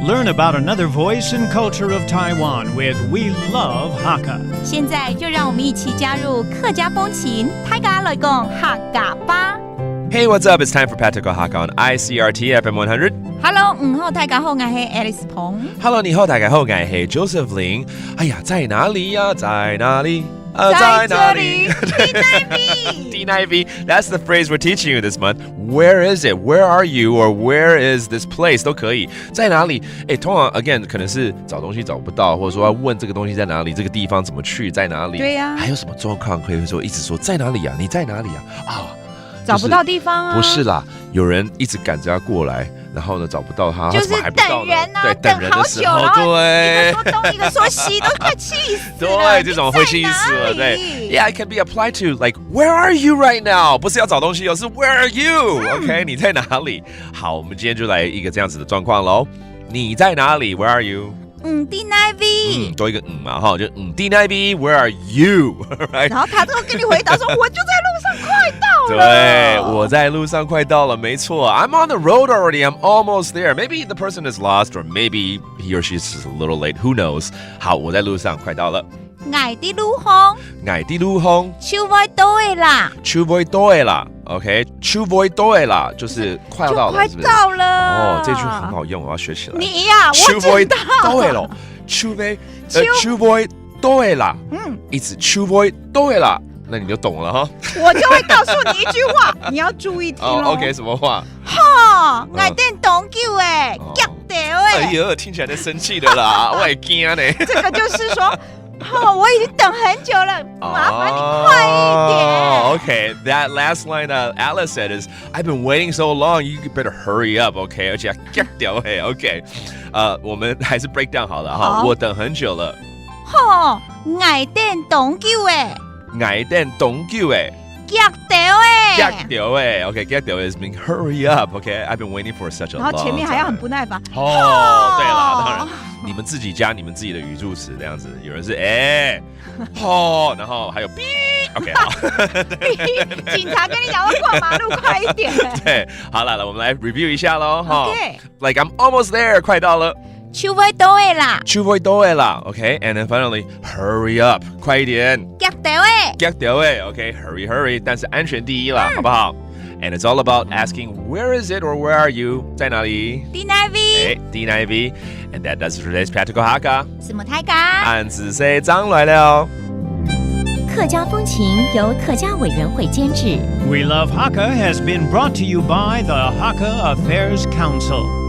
Learn about another voice and culture of Taiwan with We Love Hakka. 现在就让我们一起加入客家风情，大家来讲客家吧。Hey, what's up? It's time for Practical Hakka on ICRT FM 100. Hello， 好，大家好，我是 Alice 彭。Hello, 你好，大家好，我是 Joseph Lin。哎呀，在哪里呀？在哪里？在这里 D9V D9V, that's the phrase we're teaching you this month. Where is it? Where are you? Or where is this place? 都可以。在哪里？通常 again 可能是找东西找不到，或者说要问这个东西在哪里，这个地方怎么去，在哪里？对呀。还有什么状况可以说一直说在哪里呀？你在哪里呀？找不到地方啊？不是啦，有人一直赶着要过来，然后呢找不到他，就是等人啊，对，等人的时候，对，一个说东一个说西，都快气死了。对，这种会气死了。对 ，Yeah, it can be applied to like Where are you right now？ 不是要找东西哦，是 Where are you？OK， 你在哪里？好，我们今天就来一个这样子的状况喽。你在哪里 ？Where are you？D9V，多一个嘛哈，就D9V，Where are you？ 然后他就跟你回答说，我就在路上，快到了。对，我在路上快到了，没错。I'm on the road already. I'm almost there. Maybe the person is lost, or maybe he or she is just a little late. Who knows? 好，我在路上，快到了。爱的路风，爱的路风，手尾到的啦，手尾到的啦。OK， 手尾到的啦，就是快要到了，快到了。哦，这句很好用，我要学起来。你呀，我知道。到的咯，手尾到的啦。一直手尾到的啦。那你就懂了哈，我就会告诉你一句话，你要注意听咯。OK， 什么话？哈，爱电长久诶，夹掉诶。哎呀，听起来在生气的啦，我也惊呢。这个就是说，我已经等很久了，麻烦你快一点。Okay, that last line that Alice said is, "I've been waiting so long, you better hurry up." Okay， 而且夹掉诶。OK， 我们还是 break down 好了哈。我等很久了。爱电长久诶。爱等长久诶，夹掉诶，夹掉诶 ，OK， 夹掉 is mean hurry up，OK，I've been waiting for such a long time。然后前面还要很不耐烦。对了，当然，你们自己加你们自己的语助词这样子，有人是然后还有 OK， 好。警察跟你讲要过马路，快一点。对，好了，我们来 review 一下喽，哈。OK，like I'm almost there， 快到了。手尾到的啦，手尾到的啦 ，OK，and then finally hurry up， 快一点，夹掉诶，夹掉诶 ，OK，hurry， 但是安全第一啦，好不好 ？And it's all about asking where is it or where are you， 在哪里 ？D9V， D9V，and that does today's practical Hakka。什么太嘎？俺子谁张来了？客家风情由客家委员会监制。We Love Hakka has been brought to you by the Hakka Affairs Council.